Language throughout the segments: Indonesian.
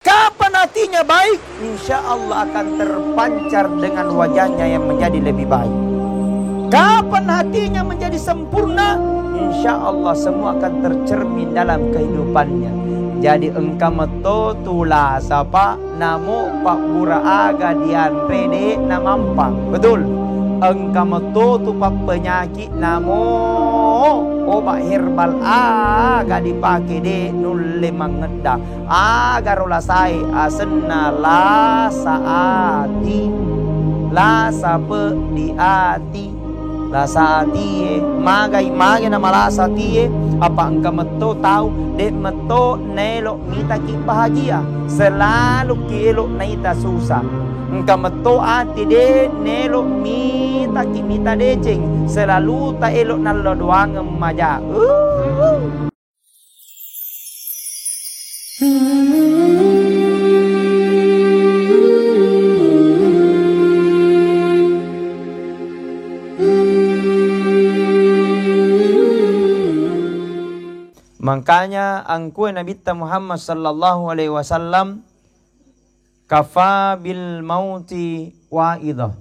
Kapan hatinya baik, insya Allah akan terpancar dengan wajahnya yang menjadi lebih baik. Kapan hatinya menjadi sempurna, insya Allah semua akan tercermin dalam kehidupannya. Jadi engkau meto tula sapa namo pak bura aga dianre de namampang. Betul. Engkau meto tu pak penyakit namo obat herbal aga dipakai de nulle mangeda. Agar ulasai asena la saati la sape di ati. Lasati magai na malasati apa engkau meto tahu dek meto nelo mita ki bahagia selalu ki elok naita susah. Engkau meto ati de nelo mita ki mita deceng selalu ta elok nalo doang maja. Makanya angkue Nabi Muhammad sallallahu alaihi wasallam kafa bil mauti wa'idhah.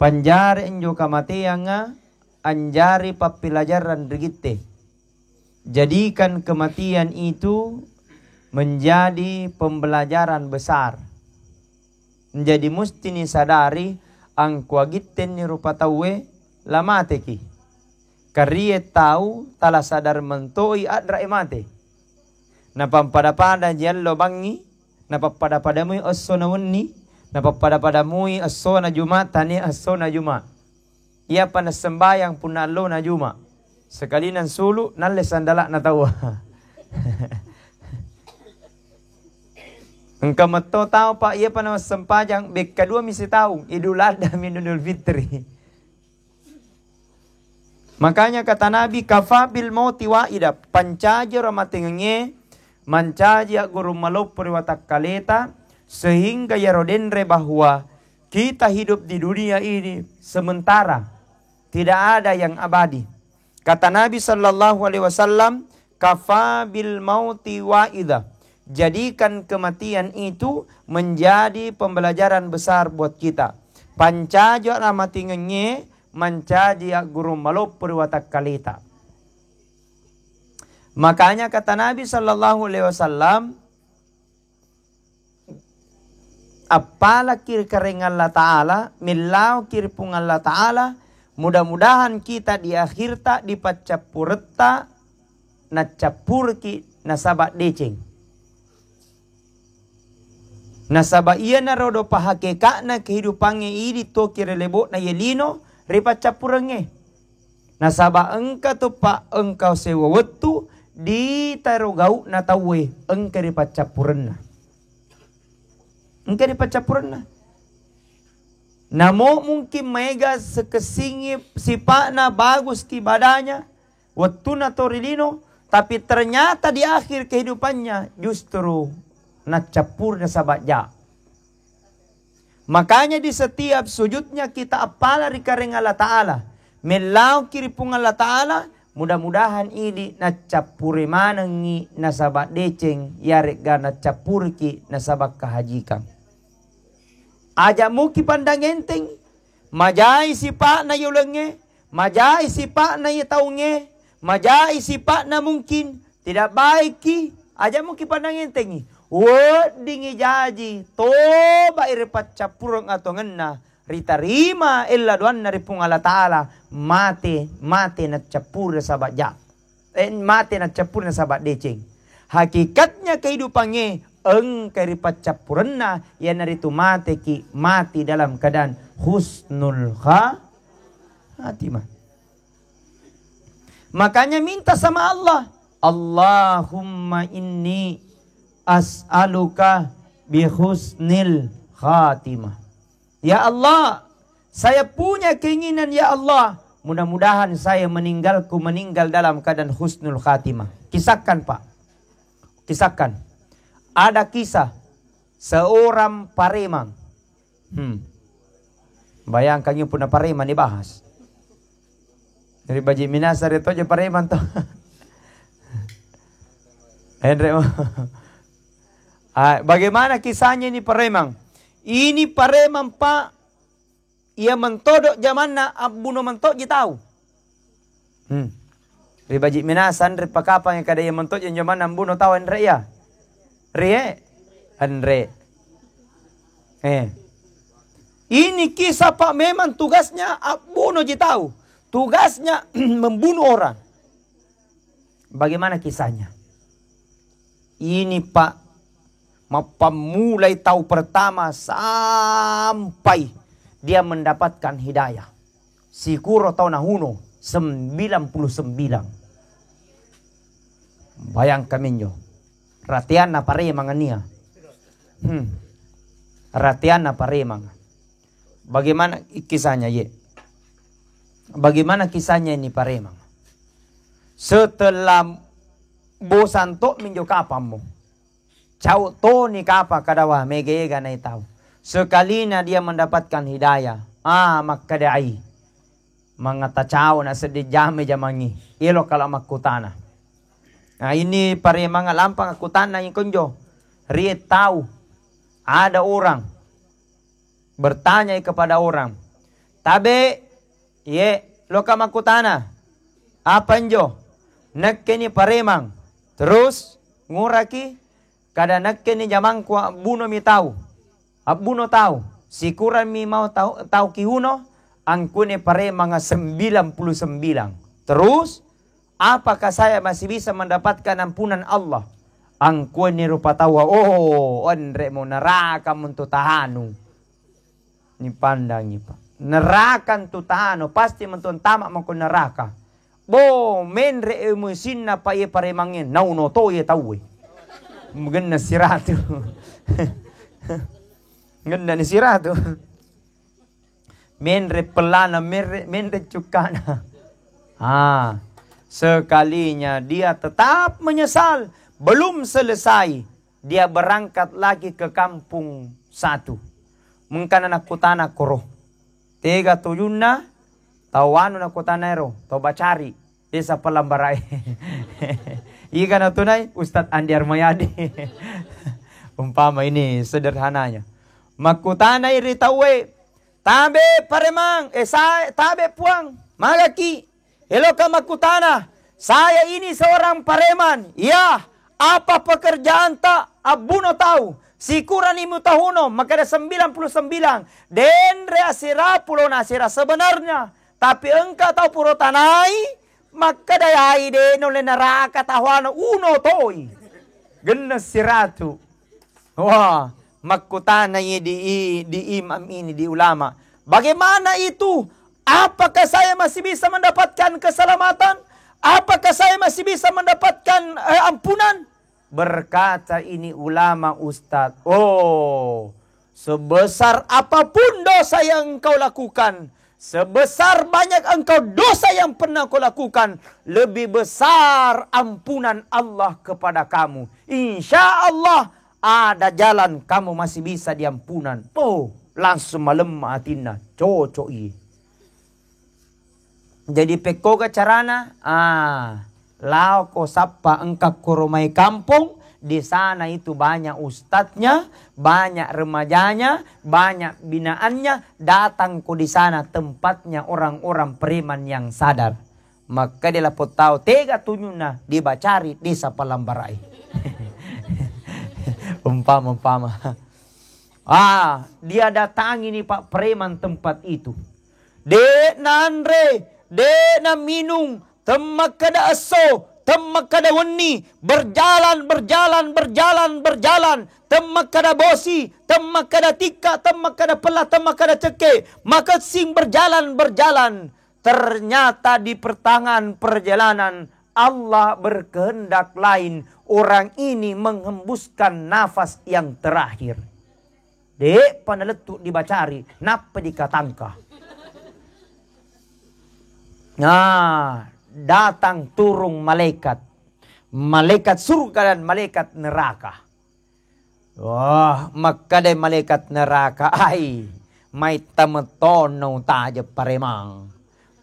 Panjari enjo kematian anjari papilajaran regite. Jadikan kematian itu menjadi pembelajaran besar. Menjadi musti ni sadari angku agitten ni rupa tawe lamateki. Karya tahu tala sadar mentoi adra emate. Napampada-pada jallo bangi, napapada-pada mui asona wenni, napapada-pada mui asona Jumat, tani asona Jumat. Ia panas sembayang pun nalo na Jumat. Sekali nan sulu nalle sandalak na tawa. Engkau meto tahu pak ia panas sempajang bek kedua misi tahu Idul Adha minul Fitri. Makanya kata Nabi kafa bil mauti wa'ida pancaja ramatingenge mancaja guru malopuri watak kaleta sehingga ya rodenre bahwa kita hidup di dunia ini sementara, tidak ada yang abadi. Kata Nabi sallallahu alaihi wasallam kafa bil mauti wa'ida, jadikan kematian itu menjadi pembelajaran besar buat kita. Pancaja ramatingenge mancaji guru malopuri watak kalita. Makanya kata Nabi sallallahu alaihi wasallam apala kir kering Allah Ta'ala milau kir pung Allah Ta'ala mudah-mudahan kita di akhir tak dipacapureta na capurki nasaba deceng nasaba iya na rodo pahakeka na kehidupannya ini to kirelebo na yelino ripat capurenge. Nasaba engka tu pa engkau sewa wetu di tarogau na tawe engka ripat capurenna. Engka ripat capurenna. Namo mungkin mega sekesingi sipana bagus ki badannya wetu na torilino, tapi ternyata di akhir kehidupannya justru na capur na sabajak. Makanya di setiap sujudnya kita apala rikaring Allah Ta'ala. Melau kiripung Allah Ta'ala. Mudah-mudahan ini nacapuri manangi nasabak deceng. Yarek na capurki nasabak kahajikang. Aja muki pandang enteng. Majai sipak na yulenge. Majai sipak na yataunge. Majai sipak na mungkin. Tidak baik ki. Aja muki pandang entengi. Wadingi jaji toba iripat capurang atau ngena rita rima illa doan naripung Allah Ta'ala mate na capur sabat jak mate na capur sabat deceng. Hakikatnya kehidupannya keripat capurenna ya naritu mate ki mati dalam keadaan husnul khatimah. Makanya minta sama Allah, Allahumma inni as'aluka bihusnil khatimah. Ya Allah, saya punya keinginan ya Allah. Mudah-mudahan saya meninggal dalam keadaan husnul khatimah. Kisahkan Pak. Kisahkan. Ada kisah seorang pareman. Bayangkan yung puna pareman dibahas. Dari Baji Minasar itu aja pareman tuh. Andre Bagaimana kisahnya ini Paremang? Ini Paremang Pak, ia mentodok zaman na abuno mentok je tahu. Ribaji minasan ripakapa yang kada ia mentok yang zaman na abuno tahu Andre ya. Andre. Ini kisah Pak, memang tugasnya abuno je tahu. Tugasnya membunuh orang. Bagaimana kisahnya? Ini Pak, mulai tahu pertama sampai dia mendapatkan hidayah. Sikuro tahun nahuno 99. Bayangkan minyo. Ratian na Paremang ania. Ratian na Paremang. Bagaimana kisahnya ye? Bagaimana kisahnya ini Paremang? Setelah bosan to minyo kapam mo. Cau to ni kapa kadawa megega na itaw. Sekalinya dia mendapatkan hidayah. Makadai. Mga tacao na sedijame jamangi. Ilo kala makutana. Nah ini Paremang lampang akutana yung kunjo. Riet tahu. Ada orang. Bertanya kepada orang. Tabe. Lo ka makutana. Apa njo? Nakkeni Paremang. Terus. Nguraki. Kada nakkeni jamang ko buno mi tahu. Abuno tahu. Sikuran mi mau tahu kihuno. Ang kune Paremang 99. Terus. Apakah saya masih bisa mendapatkan ampunan Allah? Ang kune rupa tahu. Andre mo neraka untuk tahanu. Ni pandang ni Pak. Nerakan tu tahanu. Pasti mentun tamak mo ko neraka. Menre emusin na pa Paremangin. Nauno to ye tahu. Maganda si Ratu. Ganda ni si Ratu. Menre pelana, menre cukana. Sekalinya dia tetap menyesal. Belum selesai. Dia berangkat lagi ke kampung satu. Mungkin anak kutana koro. 37 na. Tawano na kutana ero. Tau bacari. Desa Palambaray. Ika na tunay, Ustadz Andi Armayadi. Umpama ini sederhananya. Makutanay ritawe. Tabe Paremang. Tabe puang. Magaki. Hello ka makutana. Saya ini seorang Pareman. Ya. Apa pekerjaan tak? Abuno tahu. Sikuran imu tahuno. Maka ada 99. Denre asira pulo nasira sebenarnya. Tapi engkau tahu puro tanai. Maka dayai de nole neraka tahuano uno toy. Genes si Ratu. Wah, makutana di imam ini, di ulama. Bagaimana itu? Apakah saya masih bisa mendapatkan keselamatan? Apakah saya masih bisa mendapatkan ampunan? Berkata ini ulama Ustadz. Sebesar apapun dosa yang engkau lakukan. Sebesar banyak engkau dosa yang pernah kau lakukan. Lebih besar ampunan Allah kepada kamu. Insya Allah ada jalan kamu masih bisa diampunan. Langsung malemah hatina. Cocok. Jadi pekoga carana. Lao ko sapa engkau ke rumah kampung. Di sana itu banyak ustadznya, banyak remajanya, banyak binaannya. Datang ku di sana tempatnya orang-orang preman yang sadar. Maka dia lapot tahu tega tunyuna dibacari desa Palambaray. Umpama. Dia datangi nih Pak preman tempat itu. Dek nanre, dek na minung, temak kada aso. Temak kada weni, berjalan. Temak kada bosi, temak kada tika, temak kada pelah, temak kada ceke. Maka sing berjalan. Ternyata di pertengahan perjalanan Allah berkehendak lain. Orang ini menghembuskan nafas yang terakhir. Dek panaletuk dibacari, napa dikatangka. Datang turung malaikat surga dan malaikat neraka. Maka dari malaikat neraka may tametono taja Paremang.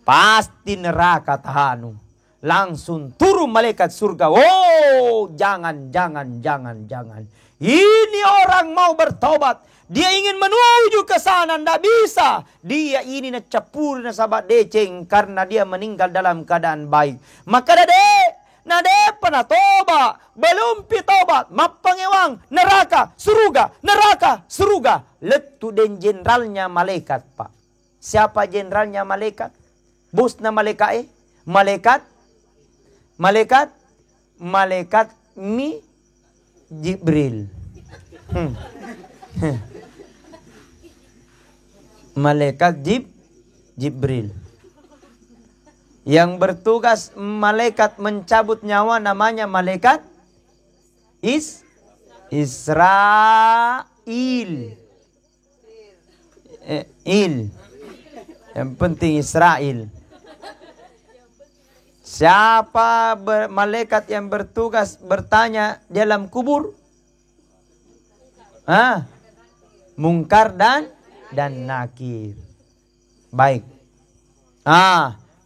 Pasti neraka tahanu. Langsung turun malaikat surga. Jangan. Ini orang mau bertobat. Dia ingin menuju ke sana, tidak bisa. Dia ini capur na sahabat deceng karena dia meninggal dalam keadaan baik. Maka nade pernah tobat, belum tobat, mapangewang, neraka, suruga. Letu den jenderalnya malaikat, Pak. Siapa jenderalnya malaikat? Bosna malaikat Malaikat Jibril. Malaikat Jibril. Yang bertugas malaikat mencabut nyawa namanya malaikat Israel. Yang penting Israel. Siapa malaikat yang bertugas bertanya dalam kubur? Mungkar dan nakir. Baik.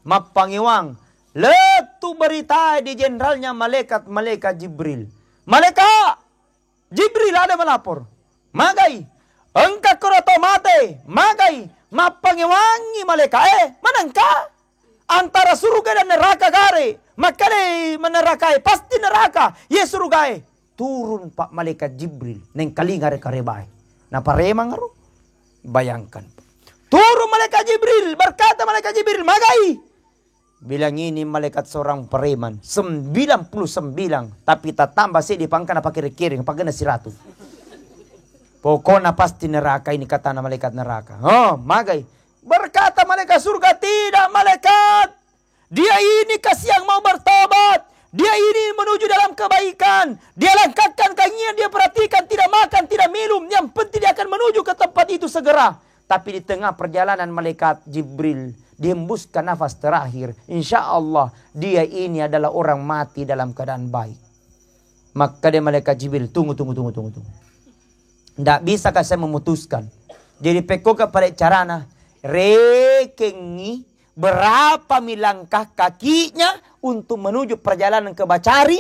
Mapangiwang. Letu berita di jenderalnya malaikat Jibril. Malaikat Jibril ada melapor. Magai. Engkau kurato mate. Magai. Mapangiwangi malaikat. Manangka? Antara surga dan neraka gare. Maka menerakai. Pasti neraka. Ye surga. Turun Pak malaikat Jibril. Neng kalingare karebai. Napa remang aru? Bayangkan. Turun malaikat Jibril. Berkata malaikat Jibril. Magai. Bilang ini malaikat seorang preman. 99. Tapi tak tambah sih dipangkan apa kiri-kiri. Pagana si ratu. Pokoknya pasti neraka ini kata malaikat neraka. Magai. Berkata malaikat surga, tidak malaikat. Dia ini kasih yang mau bertobat. Dia ini menuju dalam kebaikan. Dia langkahkan kakinya, dia perhatikan, tidak makan, tidak minum. Yang penting dia akan menuju ke tempat itu segera. Tapi di tengah perjalanan malaikat Jibril dihembuskan nafas terakhir. Insya Allah dia ini adalah orang mati dalam keadaan baik. Maka dia malaikat Jibril, tunggu. Tidak bisakah saya memutuskan? Jadi peko kepada carana. Rekengi berapa milangkah kakinya untuk menuju perjalanan ke Bacari.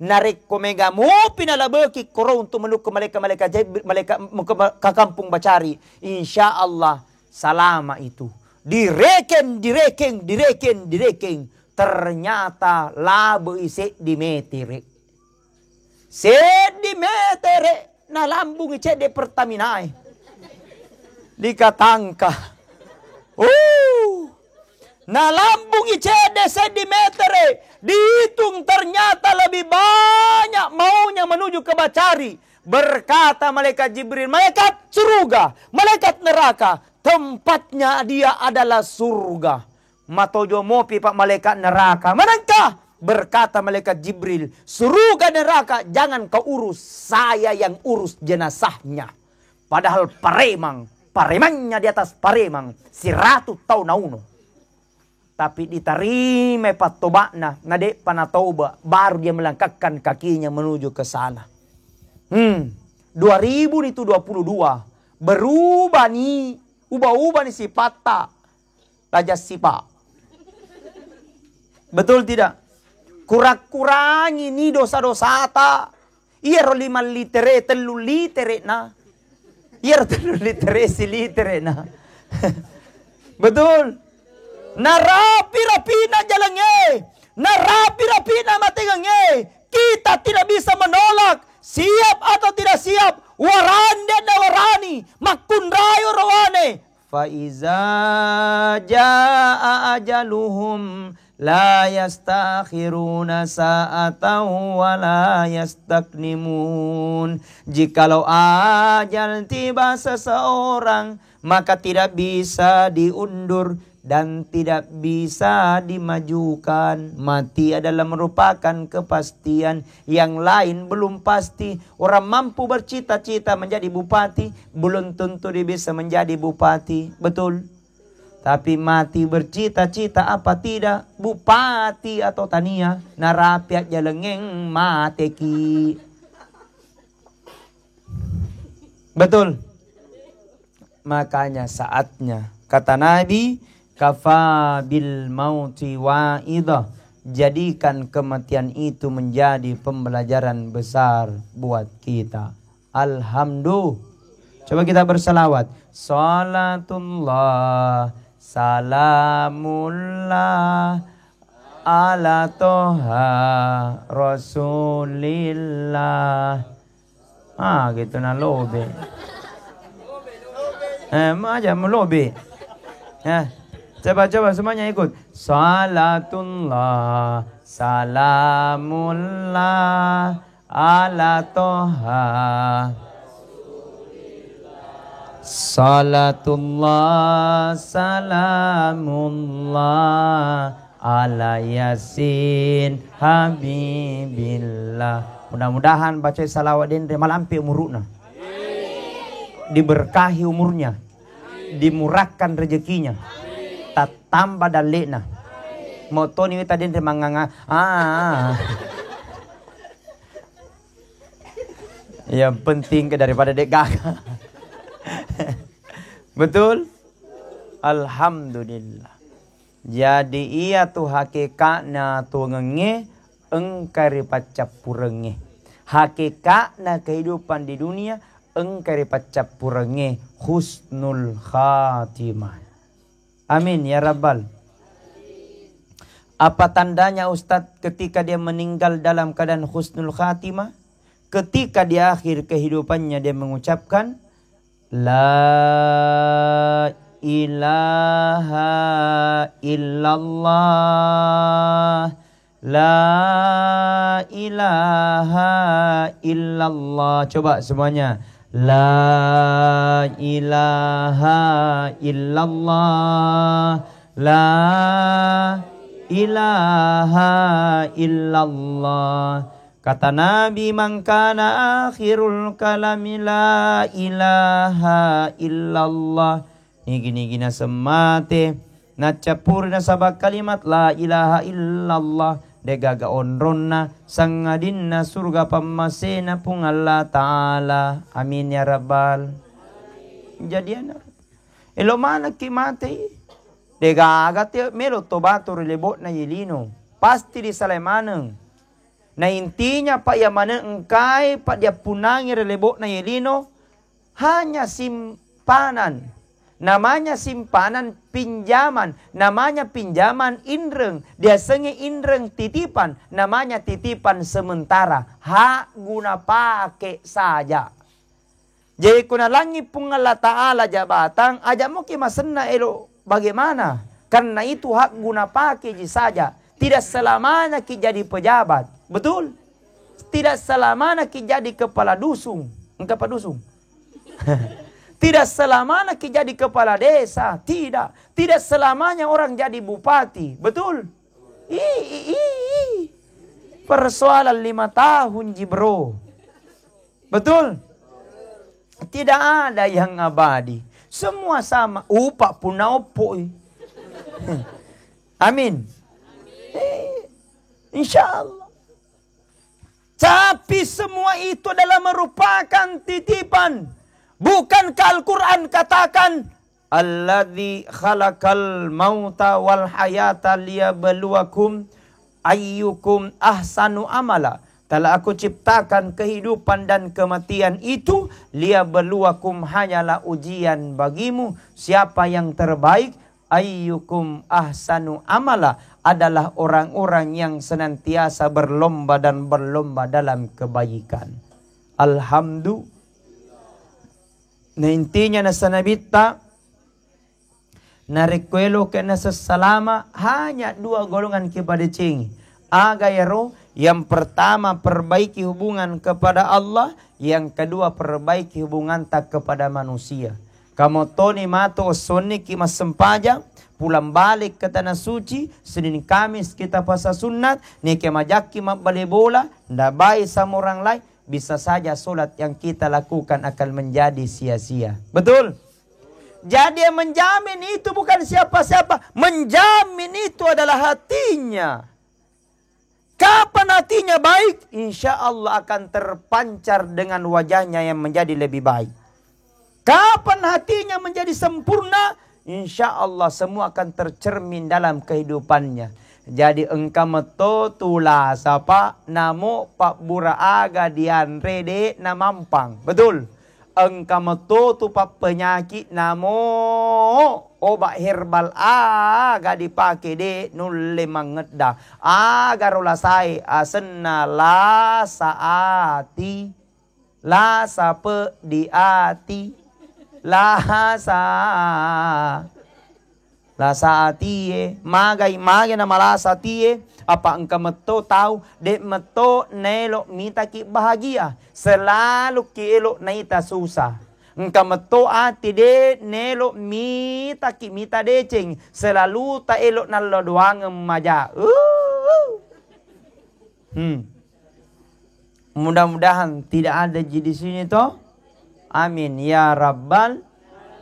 Narik komega mopi na labeki koro untuk menuju ke malaikat ke kampung Bacari. Insya Allah selama itu direken. Ternyata labu isi di metere. Sedimetere na lambung isi di Pertamina. Dikatangka. Na lambung icede sedimetere. Dihitung ternyata lebih banyak maunya menuju ke Bacari. Berkata malaikat Jibril, malaikat surga, malaikat neraka. Tempatnya dia adalah surga. Matojo mopi Pak malaikat neraka. Manakah? Berkata malaikat Jibril, surga neraka jangan kau urus. Saya yang urus jenazahnya. Padahal paremangnya di atas paremang. Si ratu tau nauno. Tapi diterima patobakna. Nade panatoba. Baru dia melangkahkan kakinya menuju ke sana. 2022. Berubah nih. Ubah-ubah nih sifatnya. Raja Sipa. Betul tidak? Kurang-kurangi nih dosa-dosa ta. Iya ro 5 litere, 3 litere na. Iya ro 3 litere, si litere na. Betul. Narapi-rapi na jalannya. Narapi-rapi na matingangnya. Kita tidak bisa menolak. Siap atau tidak siap. Warande na warani. Makunrayo rawane. Faiza jaa ajaluhum. La yastakhiruna sa'atan wa la yastaknimun. Jikalau ajal tiba seseorang, maka tidak bisa diundur dan tidak bisa dimajukan. Mati adalah merupakan kepastian. Yang lain belum pasti. Orang mampu bercita-cita menjadi bupati, belum tentu dia bisa menjadi bupati. Betul? Tapi mati bercita-cita apa tidak? Bupati atau tania. Narapiat jalengeng mateki. Betul? Makanya saatnya. Kata Nabi, kafa bil mauti wa'idhah. jadikan kematian itu menjadi pembelajaran besar buat kita. Alhamdulillah. Coba kita berselawat. Salatullah, salamullah ala toha rasulillah. Gitu na lobe. Aja melobe. Coba semuanya ikut. Salatullah, salamullah ala toha. Salatullah, salamullah ala yasin habibillah. Mudah-mudahan baca salawat den malampi umurna. Diberkahi umurnya. Dimurahkan rezekinya. Tak tambah dalena. Moto ni tadi den manganga. Yang penting ke daripada dek gagah. Betul? Alhamdulillah. Jadi ia tu hakikatnya tu ngenge engkari pacapurenge. Hakikatnya kehidupan di dunia engkari pacapurenge husnul khatimah. Amin ya Rabbal. Apa tandanya Ustadz ketika dia meninggal dalam keadaan husnul khatimah? Ketika di akhir kehidupannya dia mengucapkan La ilaha illallah, la ilaha illallah. Coba semuanya. La ilaha illallah, la ilaha illallah. Kata Nabi, man kana akhirul kalami la ilaha illallah. Nigi na semate na capur na sabak kalimat la ilaha illallah. Degaga onronna sangadin na surga pamasena pung Allah Ta'ala. Amin ya Rabbal. Jadian elo mana kimate. Degaga te melo tobato relebot na yelino. Pasti di Salemaneng. Na intinya Pak Yamanen engkai Pak dia punangi relebok na yelino hanya simpanan. Namanya simpanan pinjaman. Namanya pinjaman inreng. Dia sengi inreng titipan. Namanya titipan sementara. Hak guna pakai saja. Jadi kuna langi pung Allah Ta'ala jabatan. Aja mo kimasena elo bagaimana. Karena itu hak guna pakai saja. Tidak selamanya ki jadi pejabat. Betul? Tidak selamanya ki jadi kepala dusun. Kepala dusun. Tidak selamanya ki jadi kepala desa. Tidak. Tidak selamanya orang jadi bupati. Betul? Persoalan 5 tahun jibro. Betul? Tidak ada yang abadi. Semua sama. Upah pun opo. Amin. InsyaAllah. Tapi semua itu adalah merupakan titipan. Bukankah Al-Quran katakan Alladzi khalaqal mauta wal hayata liyabluwakum ayyukum ahsanu amala. Telah aku ciptakan kehidupan dan kematian itu liyabluwakum, hanyalah ujian bagimu. Siapa yang terbaik? Ayyukum ahsanu amala, adalah orang-orang yang senantiasa berlomba dan berlomba dalam kebaikan. Alhamdulillah. Na intinya na sanabita na rekwelo ke na salama hanya 2 golongan kepada cing. Agayaro, yang pertama perbaiki hubungan kepada Allah, yang kedua perbaiki hubungan tak kepada manusia. Kamu toni mato sonni kima sempajang, pulang balik ke tanah suci, Senin Kamis kita puasa sunat, ni kemajaki mabale bola, ndak baik sama orang lain, bisa saja solat yang kita lakukan akan menjadi sia-sia. Betul? Jadi yang menjamin itu bukan siapa-siapa, menjamin itu adalah hatinya. Kapan hatinya baik, insya Allah akan terpancar dengan wajahnya yang menjadi lebih baik. Kapan hatinya menjadi sempurna, insya Allah semua akan tercermin dalam kehidupannya. Jadi engkau meto tula sapa namo pak bura aga dian rede na mampang. Betul. Engkau meto tu pak penyakit namo obat herbal aga dipakai de nulle mangeda. Agar ulasai asenna la saati la sape di ati la saati magai na malasati apa engkau meto tahu dek meto nelo mita ki bahagia selalu ki elok naita susah engkau meto ati de nelo mita deceng selalu ta elok nallo doang maja mudah-mudahan tidak ada di sini toh. Amin ya rabbal.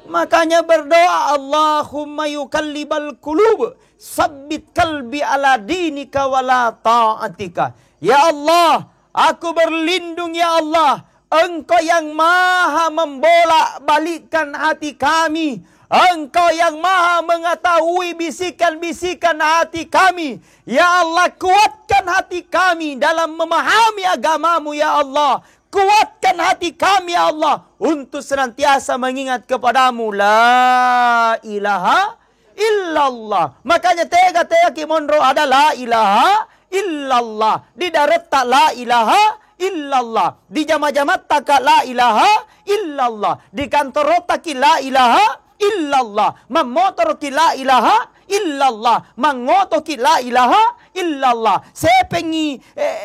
Makanya berdoa, Allahumma yukallibal qulub, sabbit kalbi ala dinika wala ta'atika. Ya Allah, aku berlindung ya Allah, Engkau yang maha membolak-balikkan hati kami. Engkau yang maha mengetahui bisikan-bisikan hati kami. Ya Allah, kuatkan hati kami dalam memahami agamamu ya Allah. Kuatkan hati kami ya Allah untuk senantiasa mengingat kepadamu. La ilaha illallah. Makanya tega-tega kimondro ada la ilaha illallah. Di darat tak la ilaha illallah. Di jama-jamat tak la ilaha illallah. Di kantor tak la ilaha illallah. Memotor ki la ilaha illallah. Mangoto ki la ilaha illallah. Sepengi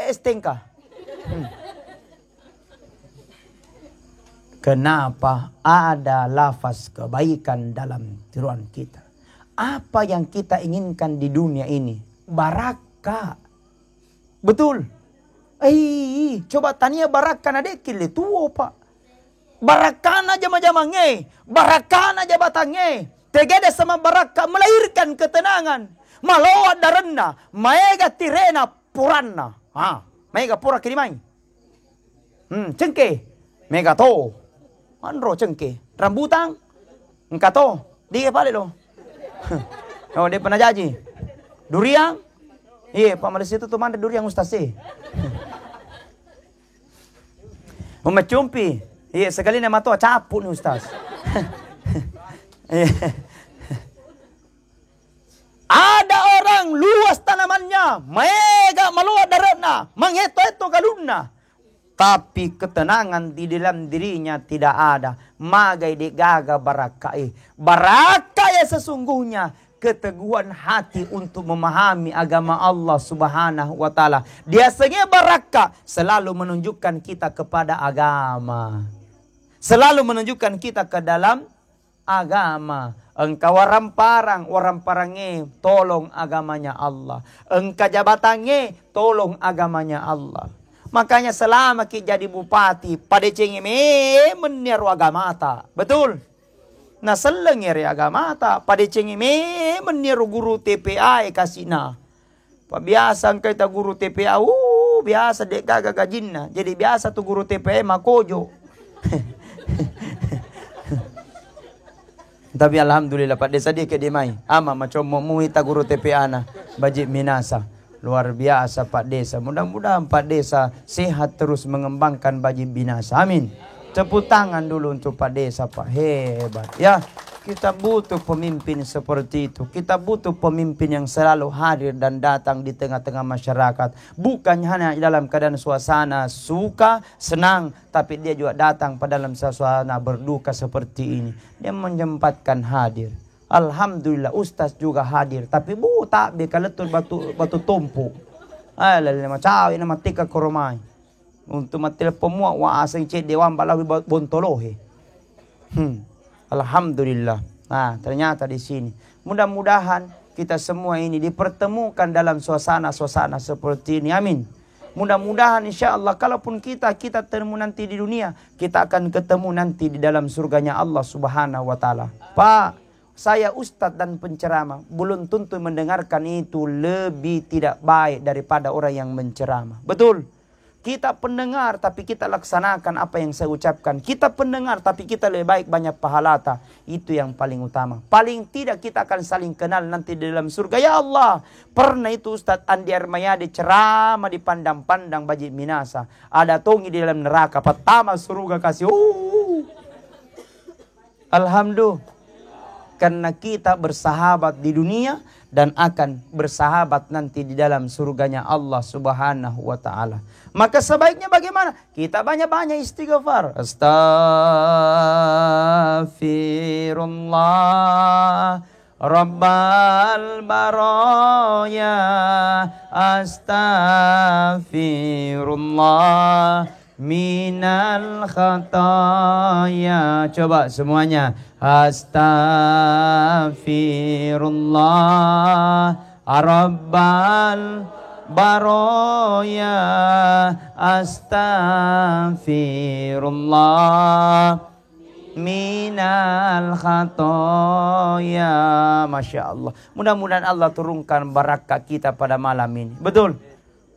estengka. Kenapa ada lafaz kebaikan dalam tiruan kita? Apa yang kita inginkan di dunia ini? Barakah. Betul. Coba tanya barakah adek kile tuo pak. Barakah aja majamangnya. Barakah aja batangnya. Tegede sama barakah melahirkan ketenangan. Maloa darena. Maega tirena puranna. Maega pura kirimai. Cengke. Mega to. Andro cengke, rambutan, engkau to, dia pale lo. Oh dia pernah janji, durian, iya Pak Malaysia itu tuh mana durian Ustaz sih. Memecumpi, iya sekali nama to caput nih Ustaz. Ada orang luas tanamannya, mega maluat daratna, mengheto-heto galunna. Tapi ketenangan di dalam dirinya tidak ada. Magai digaga barakai. Barakai sesungguhnya keteguhan hati untuk memahami agama Allah Subhanahu wa taala. Biasanya barakah selalu menunjukkan kita kepada agama. Selalu menunjukkan kita ke dalam agama. Engkau orang parangnya tolong agamanya Allah. Engkau jabatannya tolong agamanya Allah. Makanya selama kita jadi bupati, pada cengime meniru agamata. Betul? Nah selengir agamata, pada cengime meniru guru TPA kasihna. Pak biasa kita guru TPA, biasa dek gaga gajinna. Jadi biasa tuh guru TPA makojo. Tapi alhamdulillah Pak desa dia ke demai. Ama macam mau ita guru TPA na, bajik minasa. Luar biasa Pak Desa. Mudah-mudahan Pak Desa sehat terus mengembangkan bajing binasa. Amin. Tepuk tangan dulu untuk Pak Desa Pak. Hebat. Ya, kita butuh pemimpin seperti itu. Kita butuh pemimpin yang selalu hadir dan datang di tengah-tengah masyarakat. Bukan hanya dalam keadaan suasana suka, senang. Tapi dia juga datang pada dalam suasana berduka seperti ini. Dia menyempatkan hadir. Alhamdulillah Ustaz juga hadir. Tapi tak beka letul batu tumpu. Nama cawi nama tika koromai. Untuk matil pemua wa asing cek dewan balawi bontolohe. Alhamdulillah. Nah ternyata di sini. Mudah-mudahan kita semua ini dipertemukan dalam suasana-suasana seperti ini. Amin. Mudah-mudahan insya Allah kalaupun kita temu nanti di dunia. Kita akan ketemu nanti di dalam surganya Allah Subhanahu wa ta'ala. Pak. Saya ustadz dan penceramah belum tentu mendengarkan itu lebih tidak baik daripada orang yang menceramah. Betul. Kita pendengar tapi kita laksanakan apa yang saya ucapkan. Kita pendengar tapi kita lebih baik banyak pahalata. Itu yang paling utama. Paling tidak kita akan saling kenal nanti di dalam surga. Ya Allah, pernah itu Ustadz Andi Armayadi ceramah di pandang-pandang Bajik Minasa. Ada tongi di dalam neraka. Pertama surga kasih. Alhamdulillah. Karena kita bersahabat di dunia dan akan bersahabat nanti di dalam surganya Allah Subhanahu wa ta'ala. Maka sebaiknya bagaimana? Kita banyak-banyak istighfar. Astaghfirullah Rabbal baraya. Astaghfirullah minal khataya. Coba semuanya. Astaghfirullah Rabbal baraya. Astaghfirullah minal khataya. Masya Allah. Mudah-mudahan Allah turunkan barakah kita pada malam ini. Betul.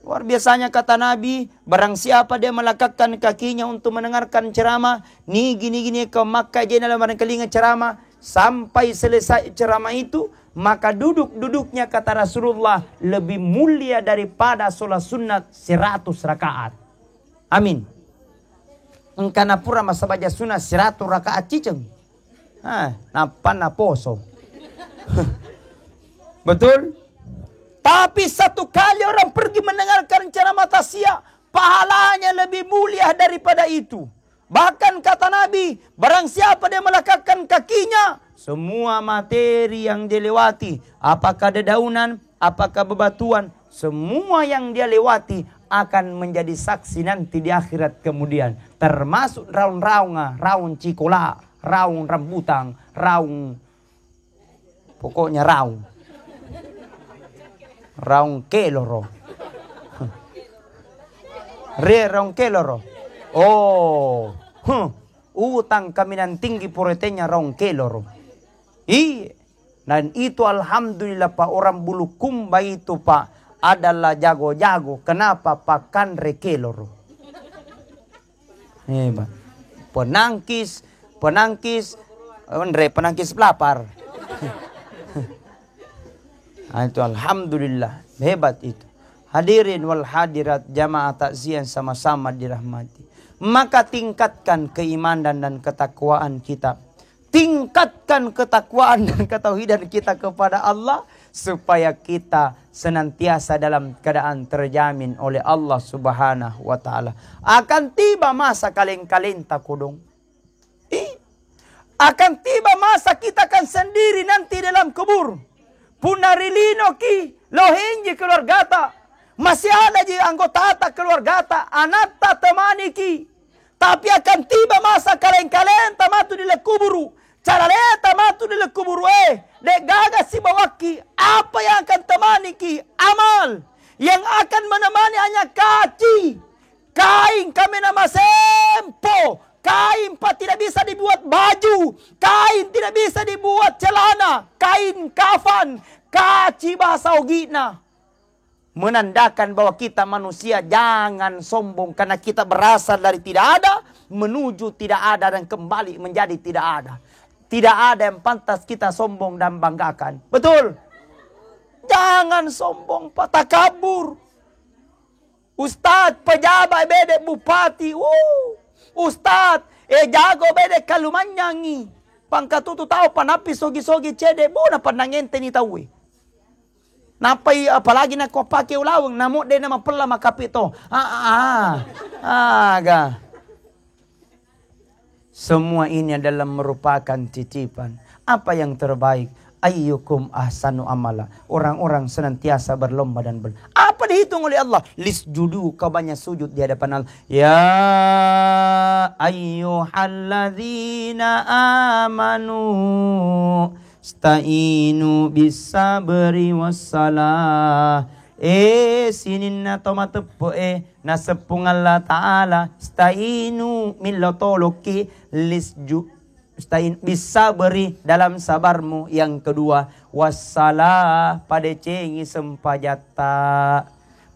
Luar biasanya kata Nabi, barang siapa dia melangkahkan kakinya untuk mendengarkan ceramah, nih gini-gini ke Makkah dia dalam barangkali ceramah, sampai selesai ceramah itu, maka duduk-duduknya kata Rasulullah lebih mulia daripada sholat sunat 100 rakaat. Amin. Engkana pura masa baca sunat 100 rakaat ciceng. Napa na poso. Betul? Tapi satu kali orang pergi mendengarkan ceramah tasya, pahalanya lebih mulia daripada itu. Bahkan kata Nabi, barang siapa dia melangkahkan kakinya, semua materi yang dia lewati, apakah dedaunan, apakah bebatuan, semua yang dia lewati akan menjadi saksi nanti di akhirat kemudian. Termasuk raung-raunga, raung cikola, raung rambutan, raung, pokoknya raung. Raung keloro. Raung keloro. Utang kami nan tinggi puretenya raung keloro. Dan itu alhamdulillah Pak, orang Bulukumba itu Pak adalah jago-jago. Kenapa Pak? Kanre keloro. Hebat. Penangkis pelapar. Itu alhamdulillah, hebat itu. Hadirin wal hadirat jamaah takziah sama-sama dirahmati. Maka tingkatkan keimanan dan ketakwaan kita. Tingkatkan ketakwaan dan ketauhidan kita kepada Allah supaya kita senantiasa dalam keadaan terjamin oleh Allah Subhanahu wa taala. Akan tiba masa kaleng-kaleng takudong. Akan tiba masa kita akan sendiri nanti dalam kubur. Punarilino ki lohenji keluargata. Masih ada je anggota keluargata. Anata temani ki. Tapi akan tiba masa kalen-kalen tamatu di lekuburu. Carale tamatu di lekuburu dek gagas si bawaki. Apa yang akan temani ki? Amal. Yang akan menemani hanya kaci. Kain kami nama sempo. Kain Pak tidak bisa dibuat baju. Kain tidak bisa dibuat celana. Kain kafan. Kaci bahasa ogina. Menandakan bahwa kita manusia jangan sombong. Karena kita berasal dari tidak ada. Menuju tidak ada dan kembali menjadi tidak ada. Tidak ada yang pantas kita sombong dan banggakan. Betul? Jangan sombong Pak. Takabur. Ustadz, pejabat, bedek, bupati. Ustad, jago bede kalumanyangi. Pangkatutu tahu panapi sogi-sogi cede. Bona panangente ni tahu. Napai apalagi na ko pake ulawang. Namo de na mapala makapito. Aga. Semua ini adalah merupakan titipan. Apa yang terbaik? Ayyukum ahsanu amala. Orang-orang senantiasa berlomba dan apa dihitung oleh Allah? Lisjudu, kau banyak sujud di hadapan Allah. Ya ayyuhalladzina amanu sta'inu bisabri wassalah. Sinin na tomatepo na sepung Allah Ta'ala sta'inu millotoloki lisjudu. Bisa beri dalam sabarmu. Yang kedua, wassalah pada cengi sempajata.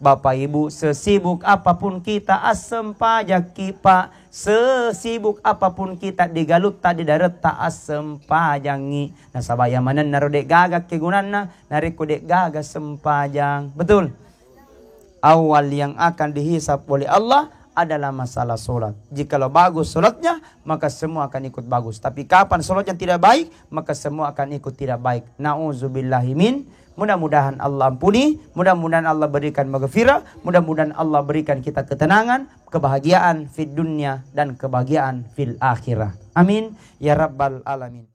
Bapak Ibu, sesibuk apapun kita asem pajak kipa, sesibuk apapun kita digalut tadi darat tak asem pajangi. Nah sabaya manen naro dek gagak kegunana, nariku dek gagak sempajang. Betul. Awal yang akan dihisap oleh Allah adalah masalah solat. Jikalau bagus solatnya, maka semua akan ikut bagus. Tapi kapan solatnya tidak baik, maka semua akan ikut tidak baik. Na'udzubillahimin. Mudah-mudahan Allah ampuni, mudah-mudahan Allah berikan maghfirah, mudah-mudahan Allah berikan kita ketenangan, kebahagiaan fid dunya dan kebahagiaan fil akhirah. Amin ya rabbal alamin.